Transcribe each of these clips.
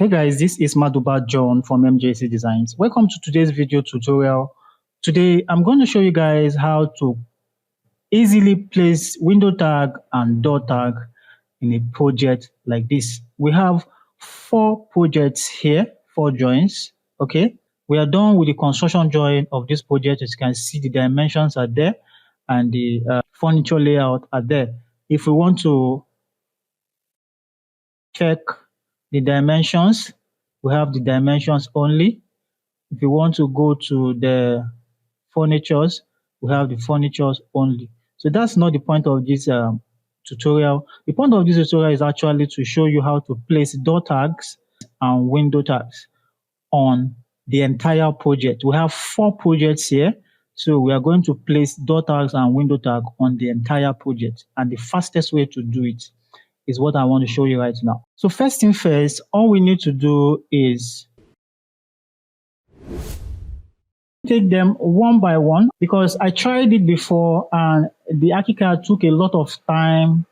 Hey guys, this is Maduba John from MJC Designs. Welcome to today's video tutorial. Today, I'm going to show you guys how to easily place window tag and door tag in a project like this. We have 4 projects here, 4 joints. Okay, we are done with the construction joint of this project. As you can see, the dimensions are there and the furniture layout are there. If we want to check the dimensions, we have the dimensions only. If you want to go to the furnitures, we have the furnitures only. So that's not the point of this tutorial. The point of this tutorial is actually to show you how to place door tags and window tags on the entire project. We have 4 projects here. So we are going to place door tags and window tag on the entire project. And the fastest way to do it is what I want to show you right now. So first thing first, all we need to do is take them one by one, because I tried it before and the ArchiCAD took a lot of time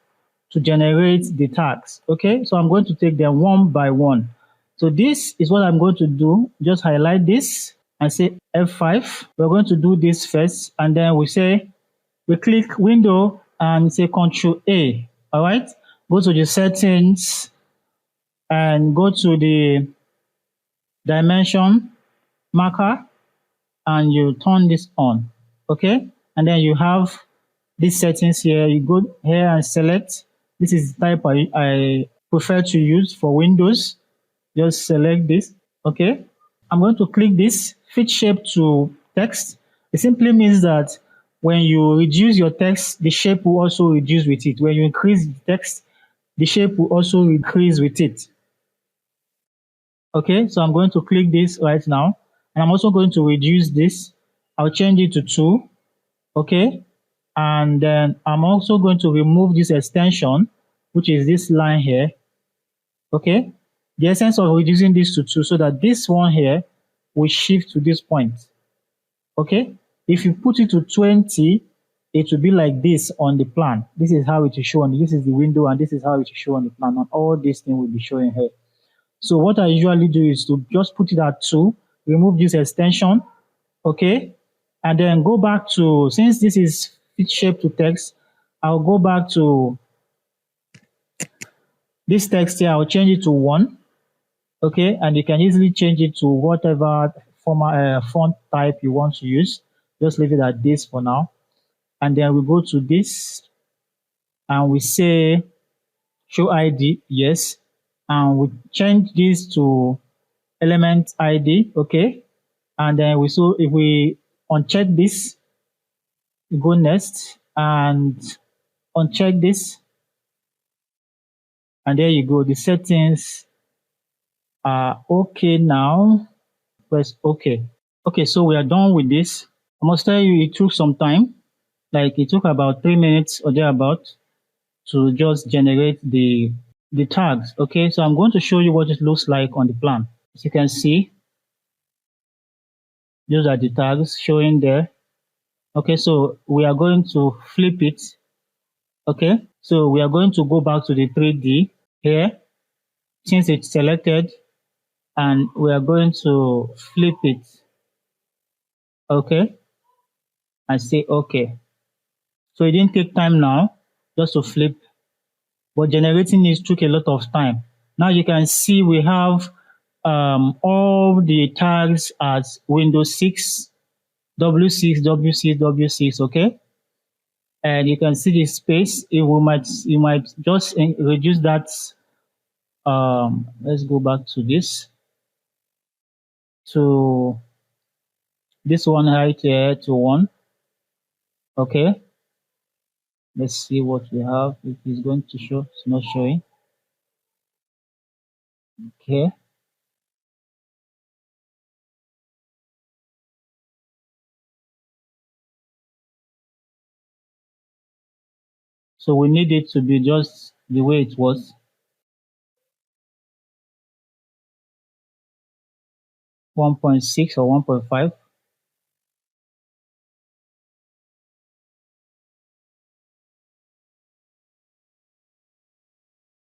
to generate the tags. Okay, so I'm going to take them one by one. So this is what I'm going to do. Just highlight this and say F5. We're going to do this first, and then we click window and say Control A. All right, go to the settings and go to the dimension marker and you turn this on. Okay, and then you have these settings here. You go here and select. This is the type I prefer to use for Windows. Just select this. Okay, I'm going to click this fit shape to text. It simply means that when you reduce your text, the shape will also reduce with it. When you increase the text, the shape will also increase with it. Okay, so I'm going to click this right now, and I'm also going to reduce this. I'll change it to 2. Okay, and then I'm also going to remove this extension, which is this line here. Okay, the essence of reducing this to 2 so that this one here will shift to this point. Okay, if you put it to 20, it will be like this on the plan. This is how it is shown. This is the window, and this is how it is shown on the plan, and all these things will be showing here. So what I usually do is to just put it at 2, remove this extension, okay, and then go back to, since this is fit shape to text, I'll go back to this text here. I'll change it to 1, okay, and you can easily change it to whatever font type you want to use. Just leave it at this for now, and then we go to this and we say show ID, yes, and we change this to element ID, okay, and then if we uncheck this, we go next and uncheck this, and there you go. The settings are okay now. Press OK. Okay, so we are done with this. I must tell you, it took some time. Like it took about 3 minutes or thereabout to just generate the tags. Okay, so I'm going to show you what it looks like on the plan. As you can see, those are the tags showing there. Okay, so we are going to flip it. Okay, so we are going to go back to the 3D here, since it's selected, and we are going to flip it. Okay, and say okay. So it didn't take time now just to flip, but generating it took a lot of time. Now you can see we have all the tags as Windows 6, W6, W6, W6, okay? And you can see the space. You might just reduce that. Let's go back to this. To this one right here to 1. Okay. Let's see what we have. If it's going to show, it's not showing. Okay. So we need it to be just the way it was. 1.6 or 1.5.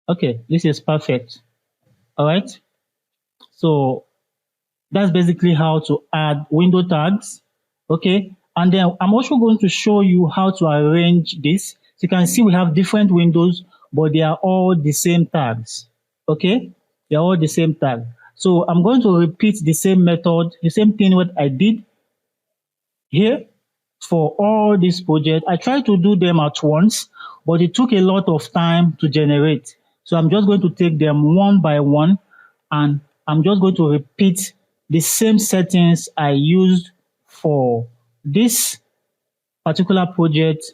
Okay, this is perfect. All right. So that's basically how to add window tags. Okay. And then I'm also going to show you how to arrange this. So you can see we have different windows, but they are all the same tags. Okay. They're all the same tag. So I'm going to repeat the same method, the same thing what I did here for all these projects. I tried to do them at once, but it took a lot of time to generate. So I'm just going to take them one by one, and I'm just going to repeat the same settings I used for this particular project.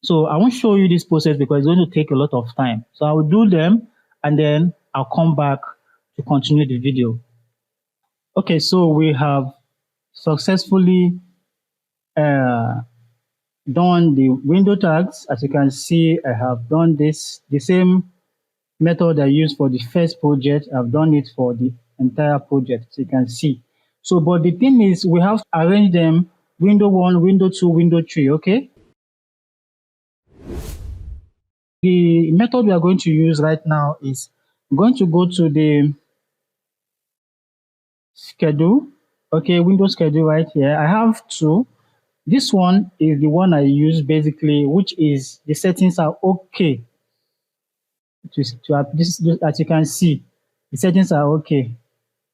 So I won't show you this process because it's going to take a lot of time. So I will do them and then I'll come back to continue the video. Okay, so we have successfully uh, done the window tags. As you can see, I have done this, the same method I used for the first project. I've done it for the entire project, so you can see. So, but the thing is, we have to arrange them window 1, window 2, window 3, okay? The method we are going to use right now is I'm going to go to the schedule, okay, window schedule right here. I have two. This one is the one I use basically, which is the settings are okay. This, as you can see, the settings are okay.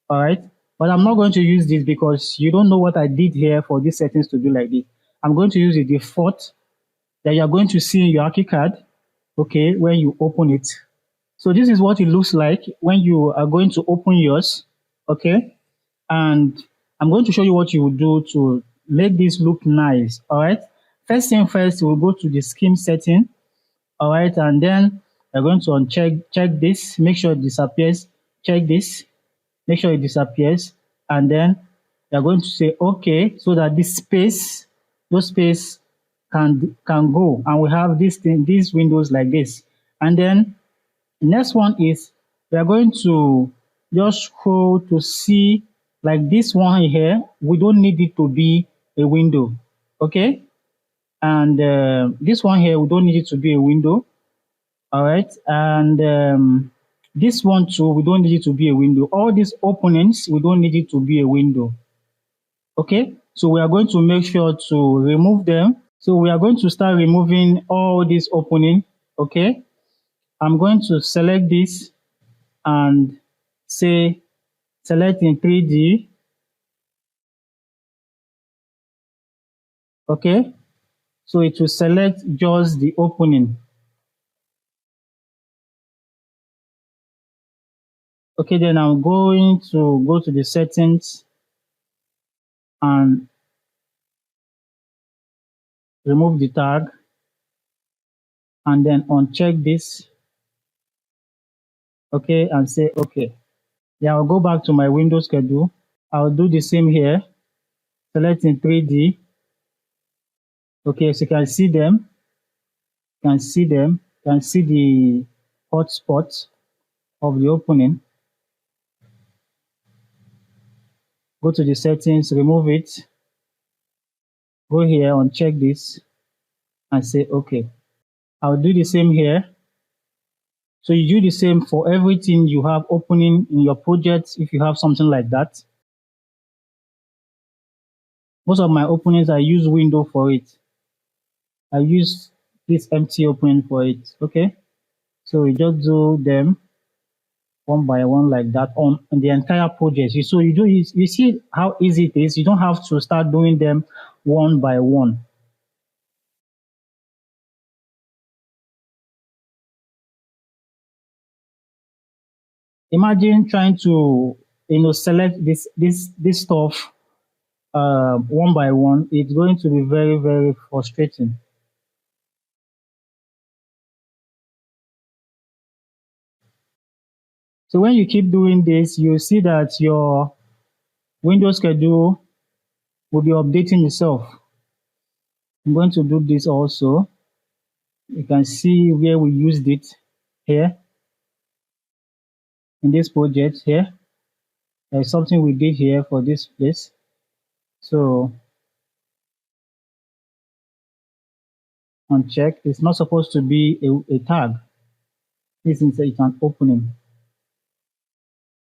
All right. But I'm not going to use this because you don't know what I did here for these settings to do like this. I'm going to use the default that you are going to see in your Aki card, okay, when you open it. So this is what it looks like when you are going to open yours, okay? And I'm going to show you what you will do to make this look nice, all right? First thing first, we'll go to the scheme setting, all right? And then we're going to check this, make sure it disappears, check this, make sure it disappears, and then you're going to say okay, so that this space, those space can go, and we have this thing, these windows like this. And then the next one is we are going to just scroll to see like this one here. We don't need it to be a window, okay? And this one here, we don't need it to be a window, all right? And this one too, we don't need it to be a window. All these openings, we don't need it to be a window, okay? So we are going to make sure to remove them. So we are going to start removing all this opening, okay? I'm going to select this and say select in 3D, okay? So it will select just the opening. Okay, then I'm going to go to the settings and remove the tag and then uncheck this, okay, and say okay. Yeah, I'll go back to my window schedule. I'll do the same here, select in 3D. Okay, so you can see them, you can see the hotspot of the opening. Go to the settings, remove it, go here, uncheck this, and say okay. I'll do the same here. So you do the same for everything you have opening in your project if you have something like that. Most of my openings, I use window for it. I use this empty opening for it, okay? So we just do them one by one like that on the entire project. So you see how easy it is. You don't have to start doing them one by one. Imagine trying to select this stuff one by one. It's going to be very, very frustrating. So when you keep doing this, you'll see that your Windows schedule will be updating itself. I'm going to do this also. You can see where we used it here in this project here. There's something we did here for this place. So uncheck. It's not supposed to be a tag. This is an opening.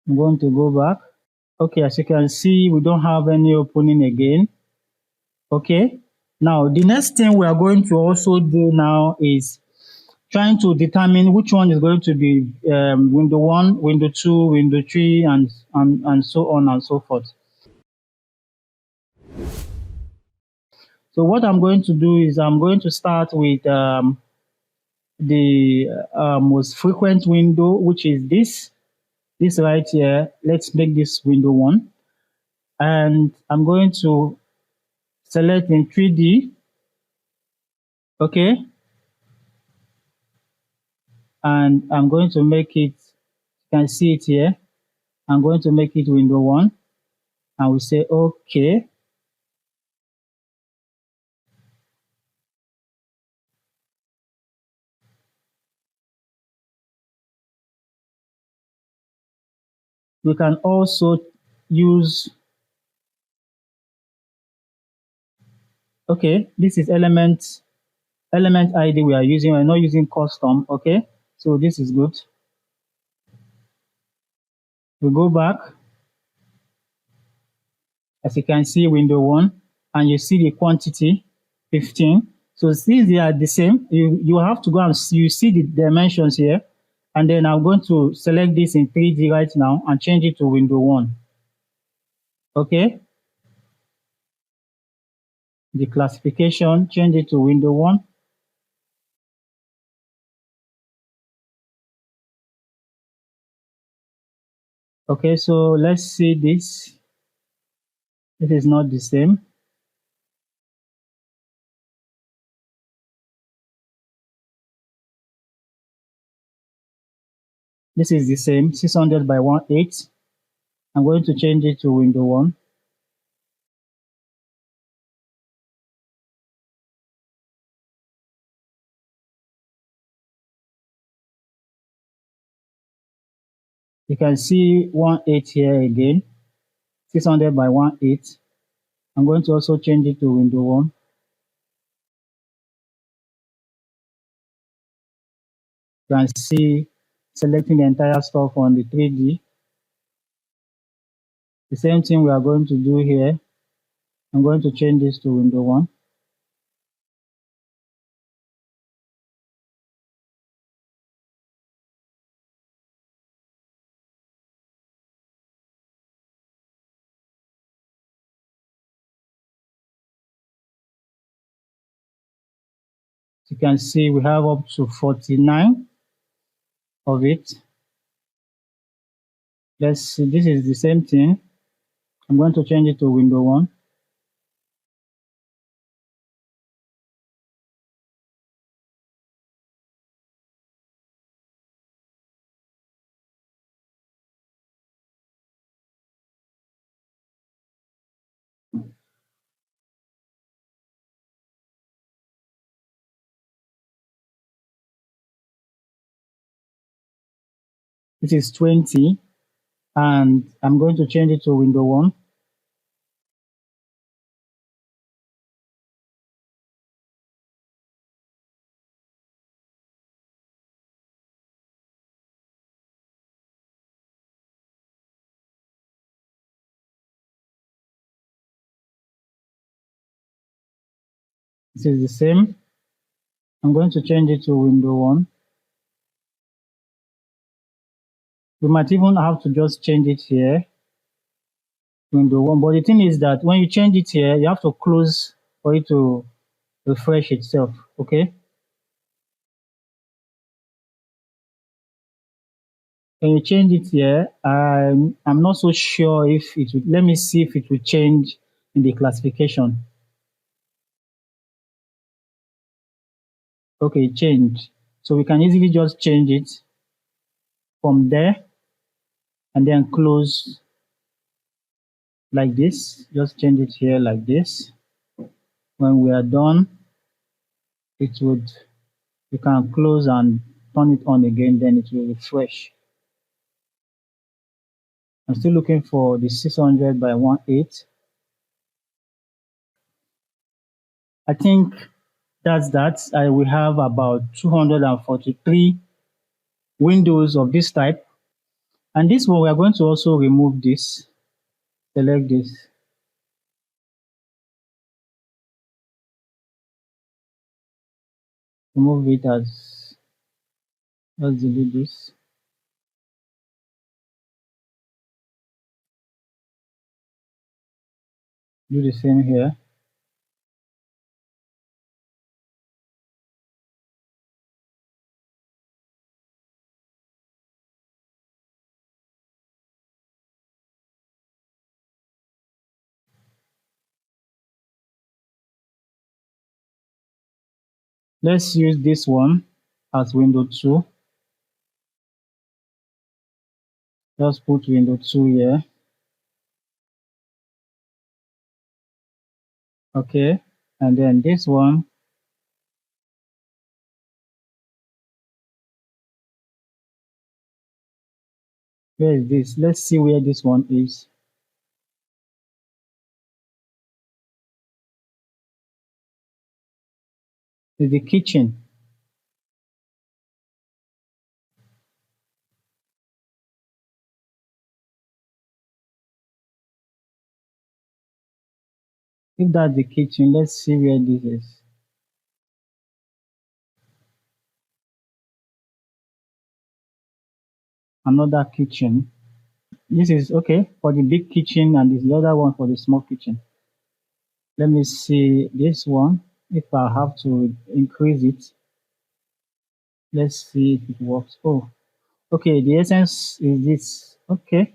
I'm going to go back. Okay, as you can see, we don't have any opening again. Okay. Now, the next thing we are going to also do now is trying to determine which one is going to be window one, window two, window three, and so on and so forth. So what I'm going to do is I'm going to start with the most frequent window, which is this right here. Let's make this window one. And I'm going to select in 3D, okay? And I'm going to make it, you can see it here. I'm going to make it window one, and we say, okay. We can also use, okay, this is element ID we are using. We're not using custom, okay? So this is good. We go back, as you can see, window one, and you see the quantity, 15. So since they are the same, you have to go and see, you see the dimensions here. And then I'm going to select this in 3D right now and change it to window one. Okay. The classification, change it to window one. Okay, so let's see this. This is not the same. This is the same, 600 by 18. I'm going to change it to window one. You can see 18 here again, 600 by 18. I'm going to also change it to window one. You can see selecting the entire stuff on the 3D. The same thing we are going to do here. I'm going to change this to window one. You can see we have up to 49 of it. Let's see, this is the same thing. I'm going to change it to window one. This is 20, and I'm going to change it to window one. This is the same. I'm going to change it to window one. We might even have to just change it here, window one. But the thing is that when you change it here, you have to close for it to refresh itself, okay? When you change it here, I'm not so sure if it will, let me see if it will change in the classification. Okay, change. So we can easily just change it from there and then close like this. Just change it here like this. When we are done, it would, you can close and turn it on again, then it will refresh. I'm still looking for the 600 by 18. I think that's that. I will have about 243 windows of this type. And this one, we are going to also remove this, select this, remove it as, let's delete this. Do the same here. Let's use this one as window 2. Just put window 2 here. Okay. And then this one, where is this? Let's see where this one is. It's the kitchen. If that's the kitchen, let's see where this is. Another kitchen. This is okay for the big kitchen, and this is the other one for the small kitchen. Let me see this one. If I have to increase it, let's see if it works. Oh, okay. The essence is this. Okay,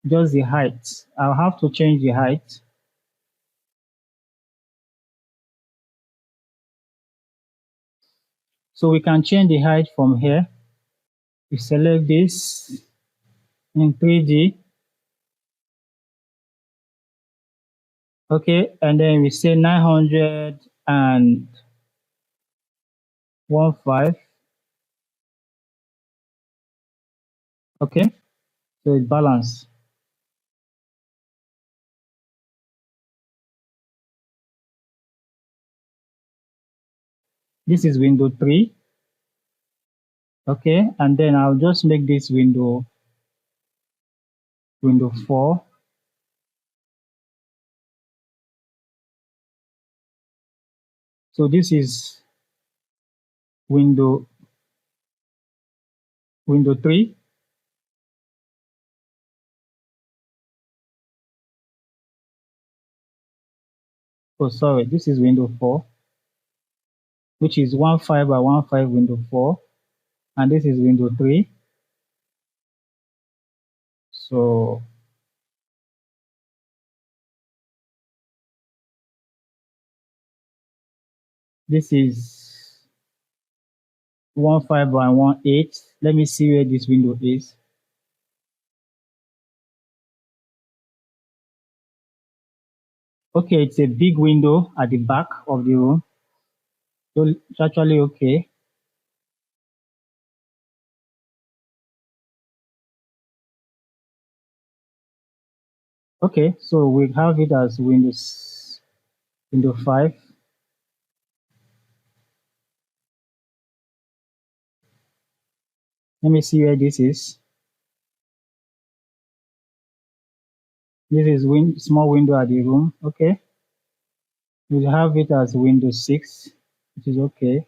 just the height. I'll have to change the height. So we can change the height from here. We select this in 3D. Okay, and then we say 915. Okay, so it's balanced. This is window 3. Okay, and then I'll just make this window 4. So this is window 3. Oh, sorry, this is window 4, which is 15 by 15 window 4, and this is window 3. So this is 15 by 18. Let me see where this window is. Okay, it's a big window at the back of the room. So it's actually okay. Okay, so we have it as window 5. Let me see where this is. This is small window at the room. Okay, we have it as window 6, which is okay.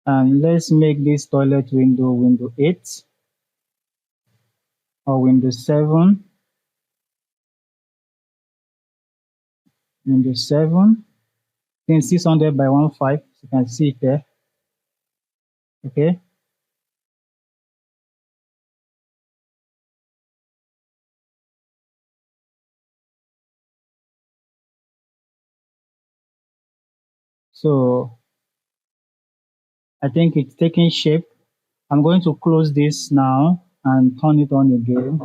And let's make this toilet window 8 or window 7. Window 7. Then 600 by 15. You can see it there. Okay. So I think it's taking shape. I'm going to close this now and turn it on again.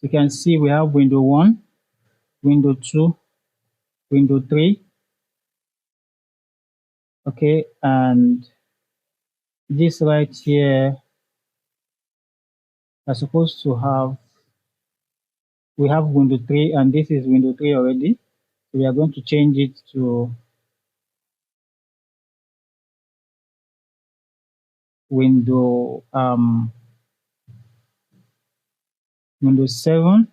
You can see we have window 1, window 2, window 3. Okay, and this right here are supposed to have, we have window 3, and this is window 3 already. So we are going to change it to, Windows 7,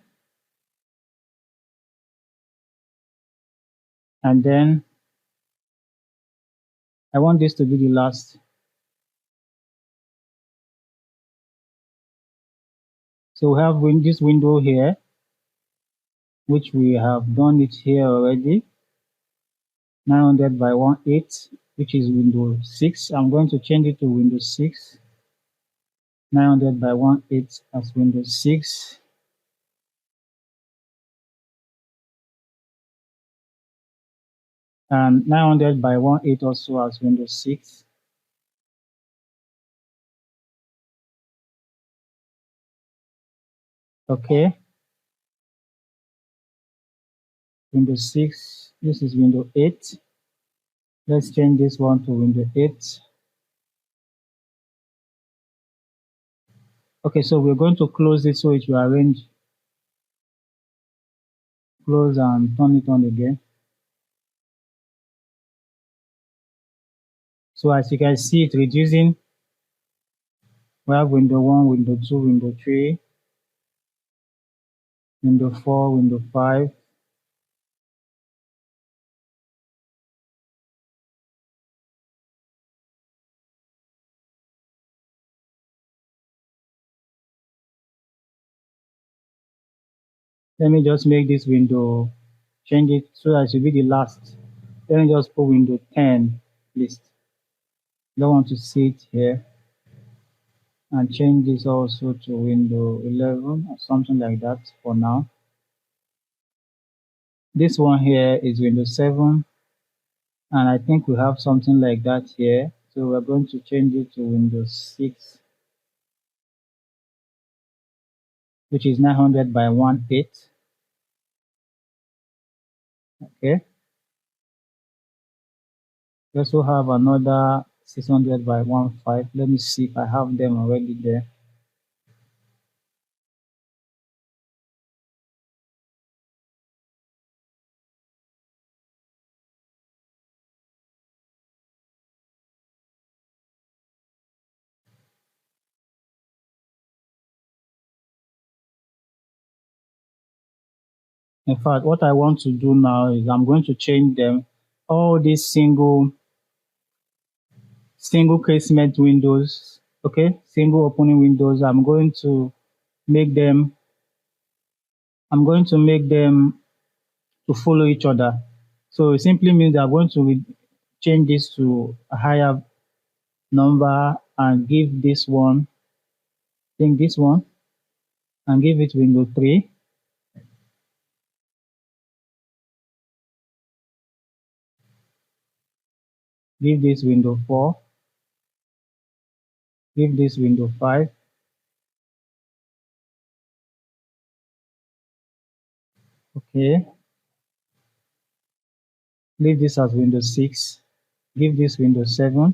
and then I want this to be the last. So we have this window here, which we have done it here already, 900 by 18, which is Windows 6. I'm going to change it to Windows 6, 900 by 18 as Windows 6. And 900 by 18 also as Windows 6. Okay, Windows 6. This is Windows 8. Let's change this one to Windows 8. Okay, so we're going to close it so it will arrange, close and turn it on again. So as you can see, it's reducing. We have Windows 1, Windows 2, Windows 3, Windows 4, Windows 5. Let me just make this window, change it so that it should be the last. Let me just put Windows 10 list. Don't want to see it here. And change this also to Windows 11 or something like that for now. This one here is Windows 7, and I think we have something like that here. So we're going to change it to Windows 6, which is 900 by 18. Okay. We also have another 600 by 15. Let me see if I have them already there. In fact, what I want to do now is I'm going to change them, all these single casement windows, okay, single opening windows. I'm going to make them to follow each other. So it simply means I'm going to change this to a higher number and give this one, I think this one, and give it window 3. Give this window 4. Give this window 5. Okay. Leave this as window 6. Give this window 7.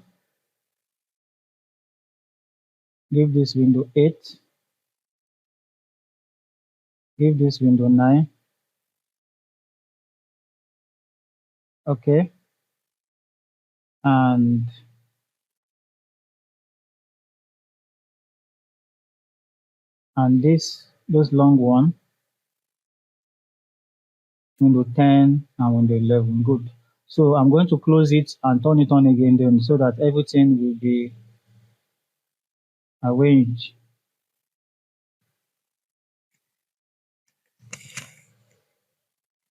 Give this window 8. Give this window 9. Okay. And those long one, window 10 and window 11. Good. So I'm going to close it and turn it on again then so that everything will be arranged.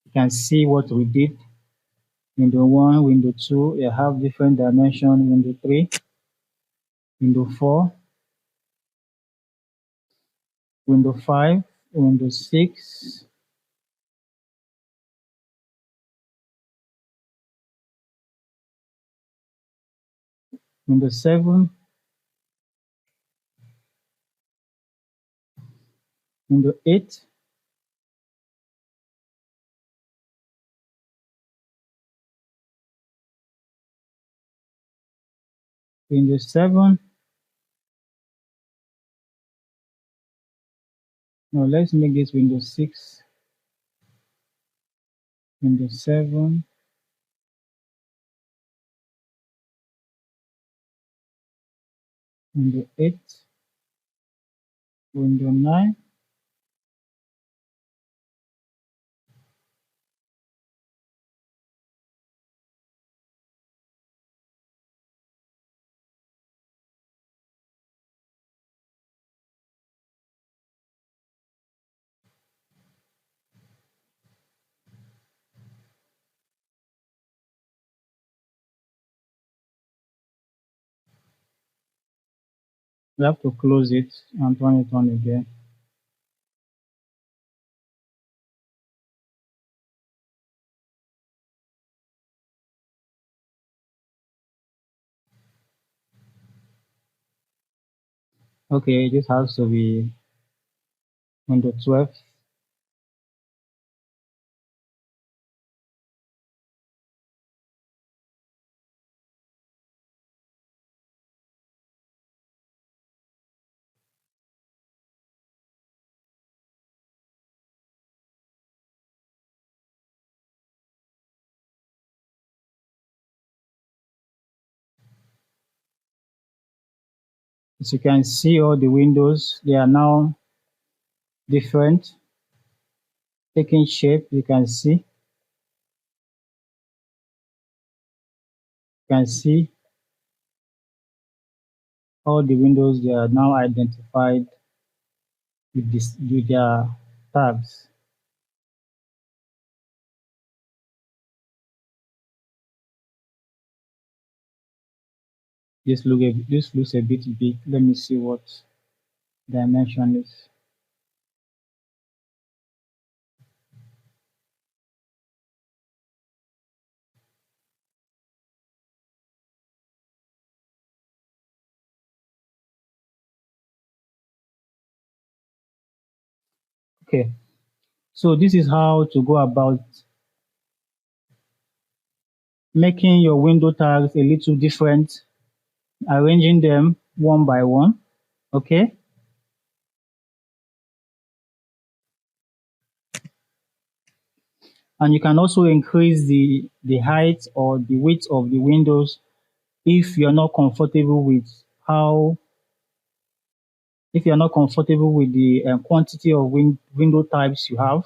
You can see what we did. Window 1, window 2, you have different dimension. Window 3, window 4, window 5, window 6, window 7, window 8, window 7. Now let's make this window 6, window 7, window 8, window 9. We have to close it and turn it on again. Okay, this has to be window 12. As you can see, all the windows, they are now different, taking shape. You can see all the windows, they are now identified with their tags. This looks a bit big. Let me see what dimension is. Okay, so this is how to go about making your window tags a little different, arranging them one by one. Okay, and you can also increase the height or the width of the windows if you're not comfortable with how if you're not comfortable with the quantity of window types you have.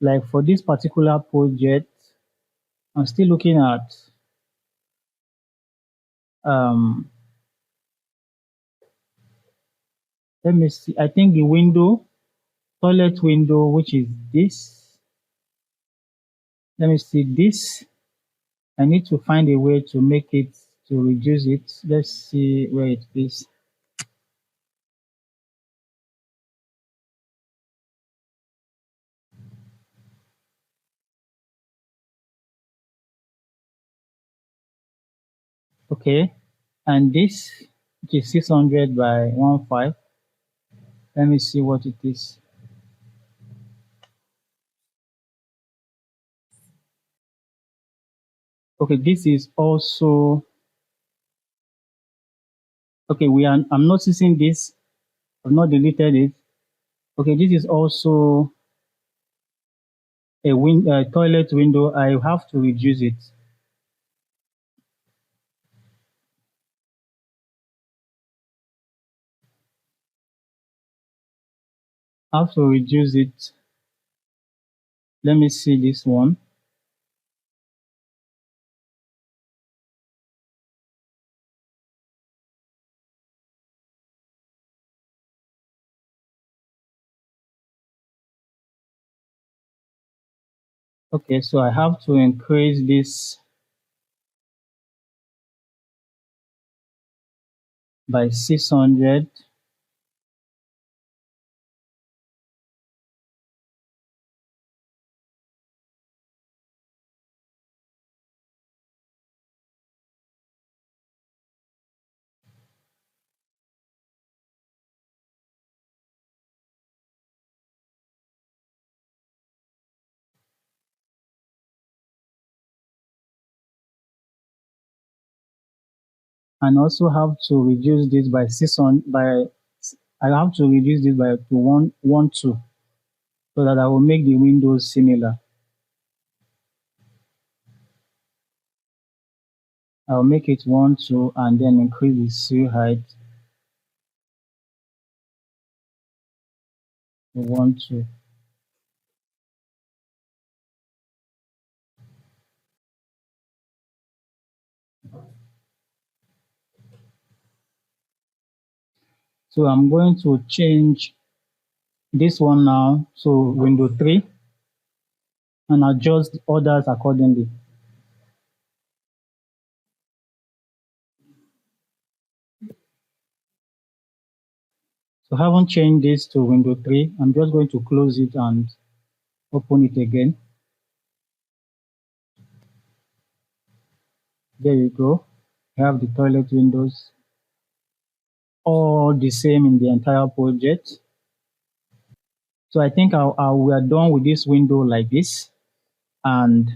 Like for this particular project, I'm still looking at um let me see, I think the toilet window, which is this. Let me see this. I need to find a way to make it, to reduce it. Let's see where it is. Okay, and this, which is 600 by 15. Let me see what it is. Okay, this is also okay. I'm noticing this. I've not deleted it. Okay, this is also a toilet window. I have to reduce it. I have to reduce it. Let me see this one. Okay, so I have to increase this by 600. And also have to reduce this by 600 by I have to reduce this by to 112 so that I will make the windows similar. I'll make it 1 2 and then increase the seal height we want to. So I'm going to change this one now to window 3 and adjust others accordingly. So I haven't changed this to window 3. I'm just going to close it and open it again. There you go. You have the toilet windows all the same in the entire project. So I think we are done with this window like this. And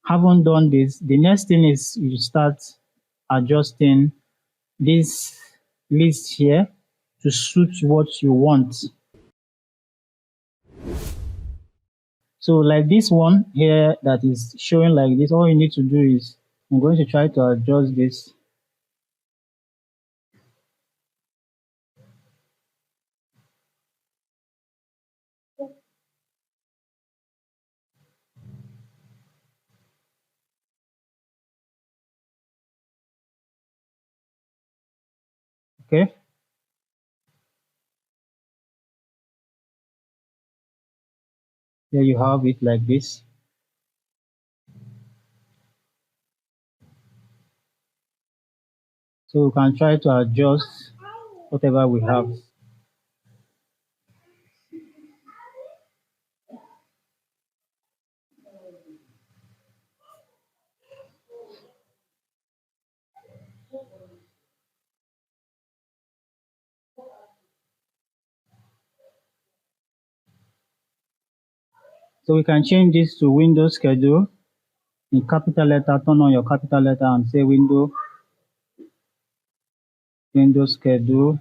having done this, the next thing is you start adjusting this list here to suit what you want. So like this one here that is showing like this, all you need to do is I'm going to try to adjust this. Okay. There you have it like this. So we can try to adjust whatever we have. So we can change this to window schedule in capital letter. Turn on your capital letter and say window schedule.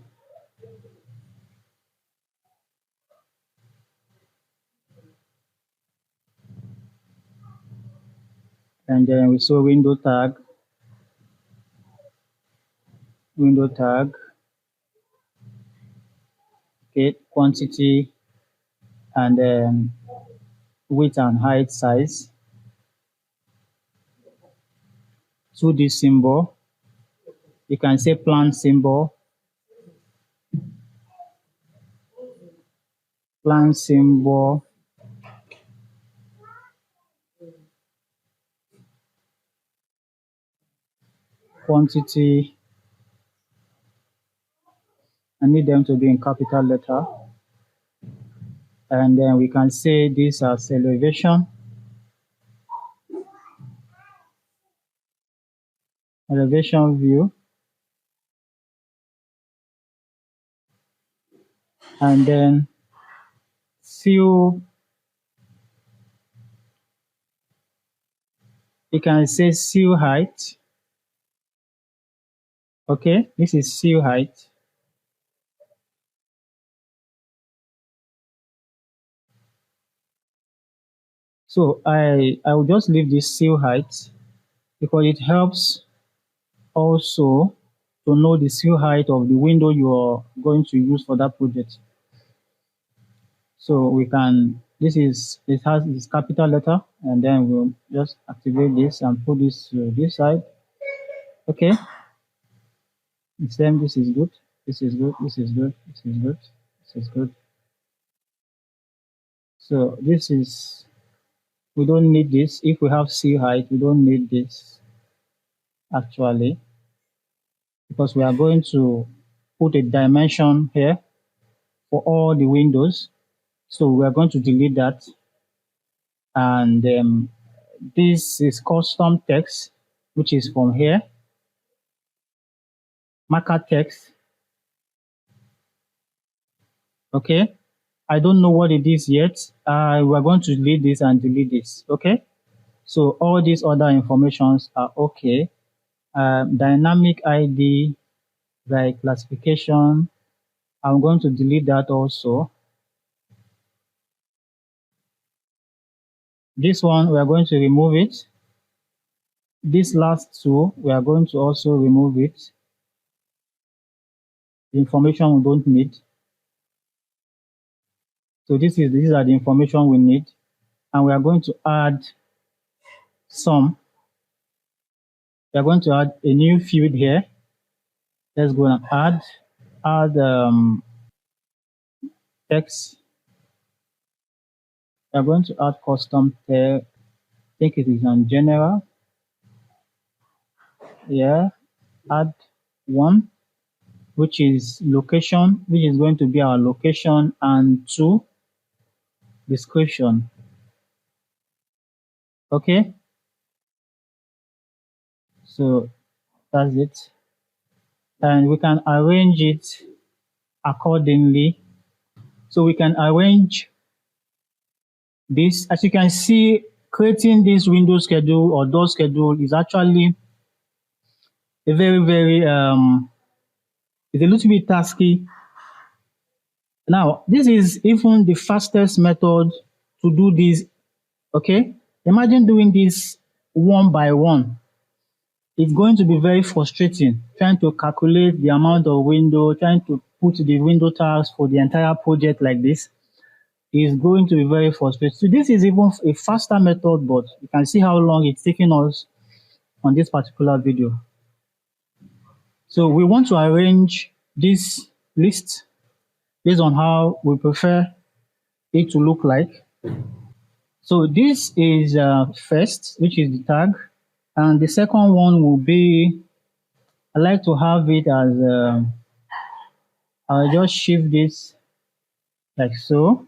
And then we saw window tag, okay, quantity, and then width and height size. 2D symbol. You can say plan symbol, quantity. I need them to be in capital letter. And then we can say this as elevation view. And then seal, you can say seal height. Okay, this is seal height. So I will just leave this seal height because it helps also to know the seal height of the window you are going to use for that project. So we can, it has this capital letter, and then we'll just activate this and put this to this side. Okay. Same, this is good. This is good. This is good. This is good. This is good. So this is, we don't need this. If we have seal height, we don't need this actually, because we are going to put a dimension here for all the windows. So we are going to delete that. And this is custom text, which is from here. Marker text. Okay. I don't know what it is yet. We're going to delete this and delete this. Okay. So all these other informations are okay. Dynamic ID, like classification. I'm going to delete that also. This one, we are going to remove it. This last two, we are going to also remove it. The information we don't need. So these are the information we need, and we are going to add some. We are going to add a new field here. Let's go and add text. We are going to add custom text. I think it is on general. Yeah, add one, which is location, which is going to be our location, and two, description. Okay, so that's it. And we can arrange it accordingly. So we can arrange this. As you can see, creating this window schedule or door schedule is actually a it's a little bit tasky. Now, this is even the fastest method to do this. Okay, imagine doing this one by one. It's going to be very frustrating trying to calculate the amount of window, trying to put the window tags for the entire project like this is going to be very frustrating. So this is even a faster method, but you can see how long it's taking us on this particular video. So we want to arrange this list based on how we prefer it to look like. So this is first, which is the tag, and the second one will be, I like to have it as, I'll just shift this like so.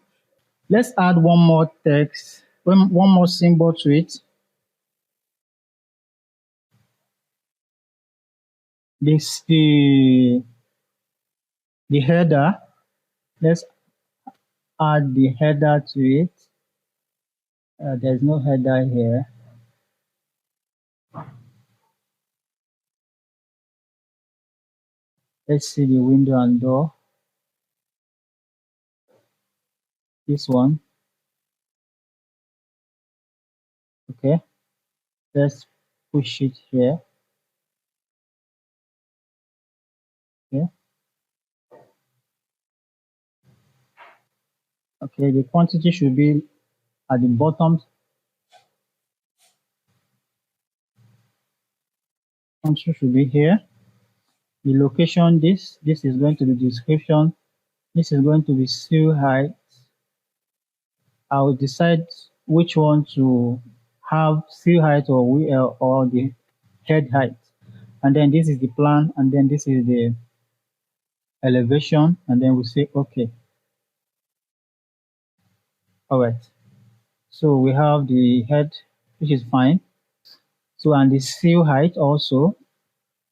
Let's add one more text, one more symbol to it. This the header. Let's add the header to it. There's no header here. Let's see the window and door. This one. Okay. Let's push it here. Okay. Okay, the quantity should be at the bottom. Quantity should be here. The location, this is going to be description. This is going to be seal height. I will decide which one to have, seal height or the head height. And then this is the plan, and then this is the elevation, and then we say okay. All right. So we have the head, which is fine. So, and the seal height also,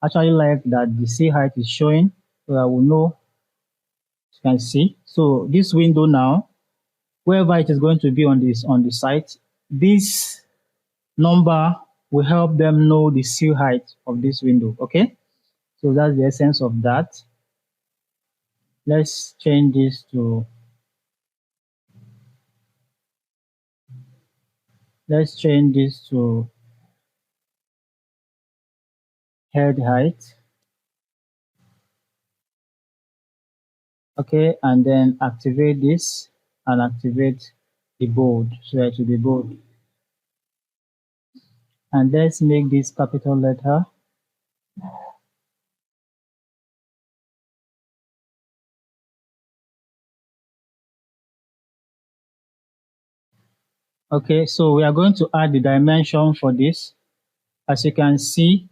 actually like that the seal height is showing, so I will know, you can see. So this window now, wherever it is going to be on the site, this number will help them know the seal height of this window. Okay, so that's the essence of that. Let's change this to head height. Okay, and then activate this and activate the bold, so it will be bold. And let's make this capital letter. Okay, so we are going to add the dimension for this. As you can see,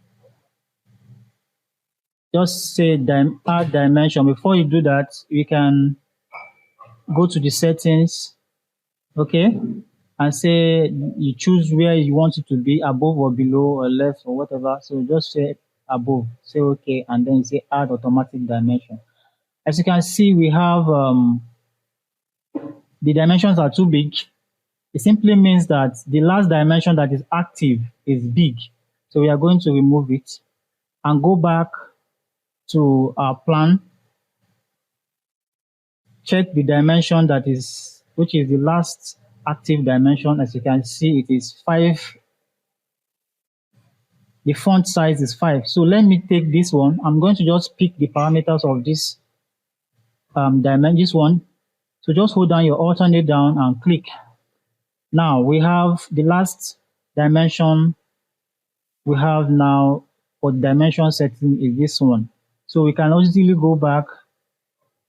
just say add dimension. Before you do that, you can go to the settings, okay, and say you choose where you want it to be, above or below or left or whatever. So just say above, say okay, and then you say add automatic dimension. As you can see, we have the dimensions are too big. It simply means that the last dimension that is active is big. So we are going to remove it and go back to our plan. Check the dimension that is, which is the last active dimension. As you can see, it is 5. The font size is 5. So let me take this one. I'm going to just pick the parameters of this dimension, this one. So just hold down your alternate down and click. Now we have the last dimension we have now for dimension setting is this one. So we can easily go back,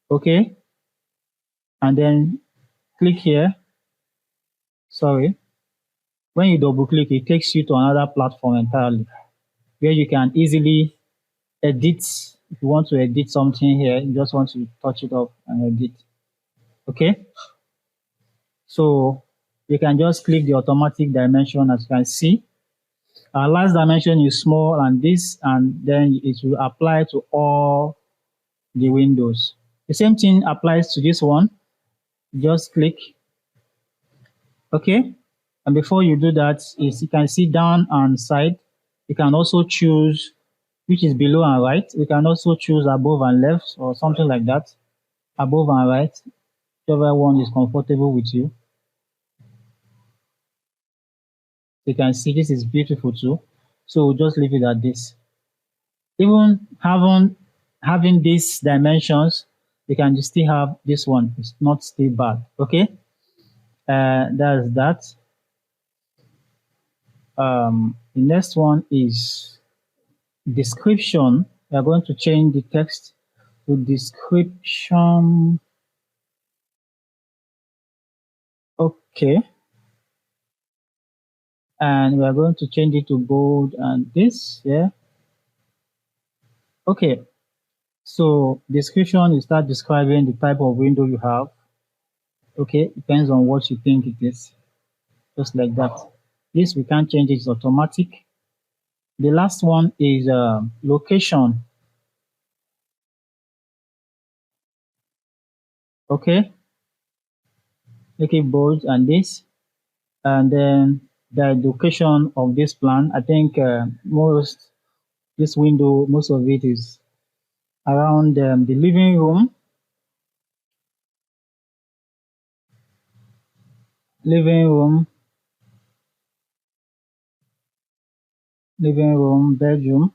okay, and then click here. Sorry. When you double click, it takes you to another platform entirely where you can easily edit. If you want to edit something here, you just want to touch it up and edit. Okay. So you can just click the automatic dimension as you can see. Our last dimension is small and this, and then it will apply to all the windows. The same thing applies to this one. Just click. Okay. And before you do that, is you can see down and side. You can also choose which is below and right. We can also choose above and left or something like that. Above and right, whichever one is comfortable with you. You can see this is beautiful too. So we'll just leave it at this. Even having these dimensions, you can still have this one. It's not still bad. Okay. That's that. The next one is description. We are going to change the text to description. Okay. And we are going to change it to bold and this, yeah. Okay. So description, you start describing the type of window you have. Okay. Depends on what you think it is. Just like that. This we can't change it, it's automatic. The last one is location. Okay. Make it bold and this. And then the location of this plan. I think this window, most of it is around the living room. Living room, bedroom.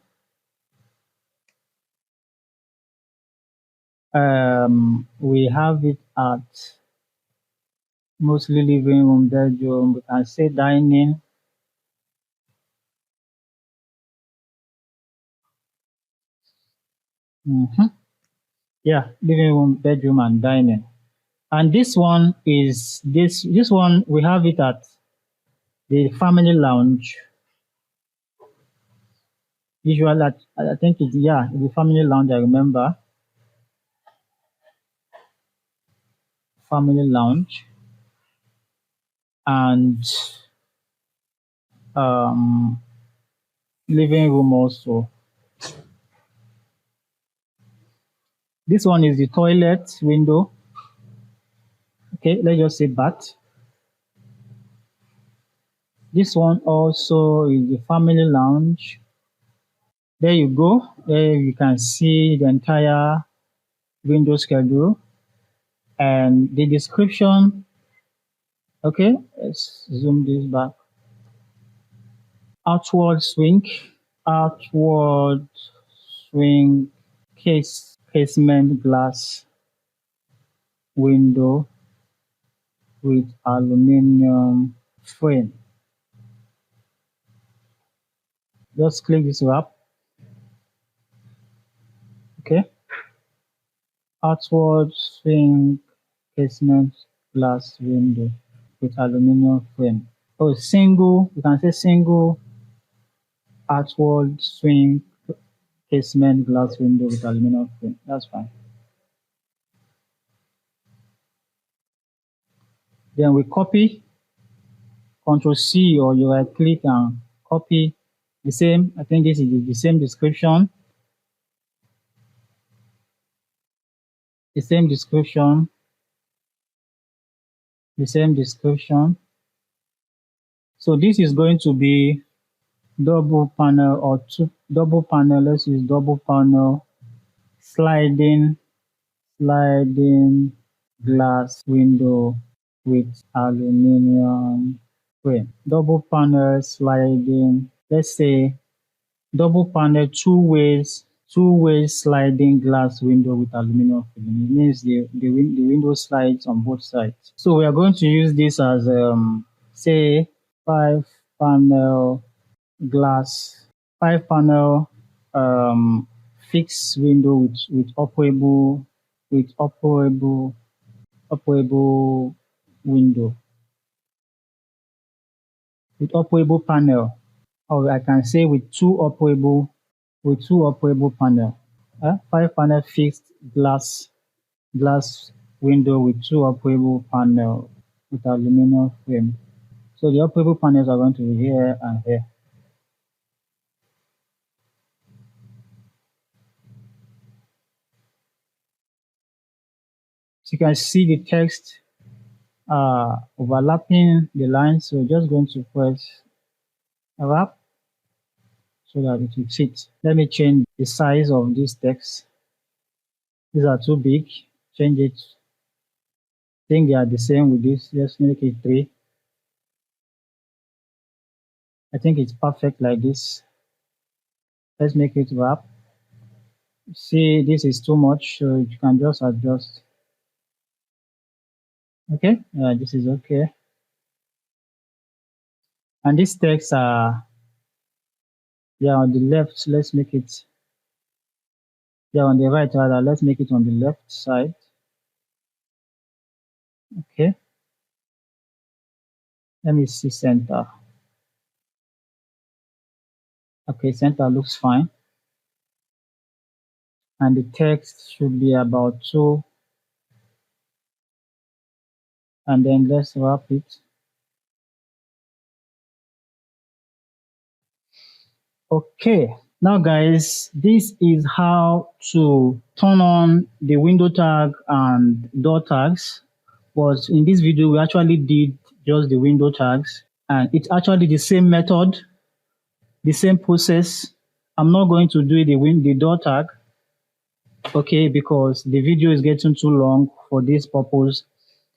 We have it at mostly living room, bedroom. We can say dining. Yeah, living room, bedroom, and dining. And this one is this one we have it at the family lounge. Usually, I think it's the family lounge. I remember family lounge and um, living room also. This one is the toilet window. Okay, let's just say bath. This one also is the family lounge. There you go. There you can see the entire window schedule and the description. Okay, let's zoom this back. Outward swing, outward swing, casement glass window with aluminum frame. Just click this wrap. Okay. Outward swing casement glass window with aluminum frame. Oh, single, you can say single outward swing casement glass window with aluminum frame. That's fine. Then we copy, Control C or you right click and copy the same. I think this is the same description. The same description. The same description. So this is going to be double panel or double panel. Let's use double panel sliding glass window with aluminum frame. Double panel sliding, let's say double panel two ways two-way sliding glass window with aluminum film. It means the window slides on both sides. So we are going to use this as, say, five panel glass, five panel fixed window with operable window with operable panel, or I can say with two operable panel. Five panel fixed glass window with two operable panel with aluminum frame. So the operable panels are going to be here and here. So you can see the text overlapping the lines. So just going to press wrap so that it will fit. Let me change the size of this text. These are too big. Change it. I think they are the same with this. Just make it 3. I think it's perfect like this. Let's make it wrap. See, this is too much, so you can just adjust. Okay, this is okay. And this text they are on the left. Let's make it. They are on the right rather. Let's make it on the left side. Okay. Let me see center. Okay, center looks fine. And the text should be about 2. And then let's wrap it. Okay, now guys, this is how to turn on the window tag and door tags. But in this video, we actually did just the window tags, and it's actually the same method, the same process. I'm not going to do the door tag, okay, because the video is getting too long for this purpose.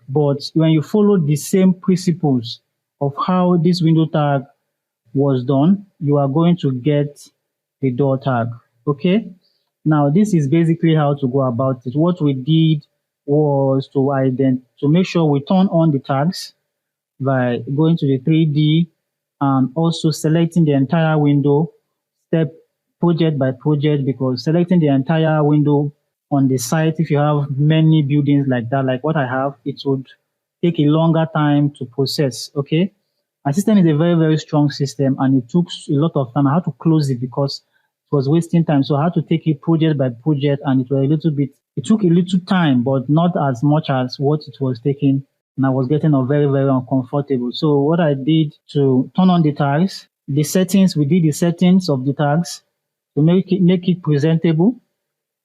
But when you follow the same principles of how this window tag was done, you are going to get the door tag. Okay, now this is basically how to go about it. What we did was to make sure we turn on the tags by going to the 3D and also selecting the entire window step project by project, because selecting the entire window on the site, if you have many buildings like that, like what I have, it would take a longer time to process. Okay, my system is a very, very strong system, and it took a lot of time. I had to close it because it was wasting time. So I had to take it project by project, and it took a little time, but not as much as what it was taking. And I was getting very, very uncomfortable. So what I did to turn on the tags, we did the settings of the tags to make it presentable.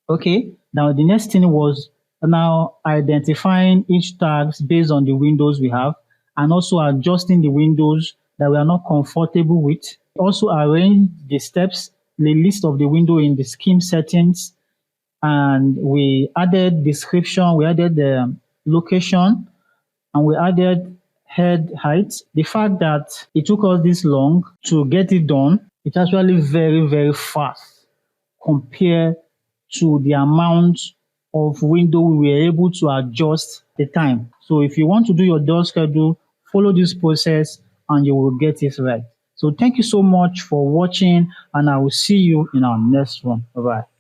Okay, now the next thing was now identifying each tags based on the windows we have, and also adjusting the windows that we are not comfortable with. Also arrange the steps, the list of the window in the scheme settings, and we added description, we added the location, and we added head height. The fact that it took us this long to get it done, it's actually very, very fast compared to the amount of window we were able to adjust the time. So if you want to do your door schedule, follow this process and you will get it right. So thank you so much for watching, and I will see you in our next one. Bye-bye.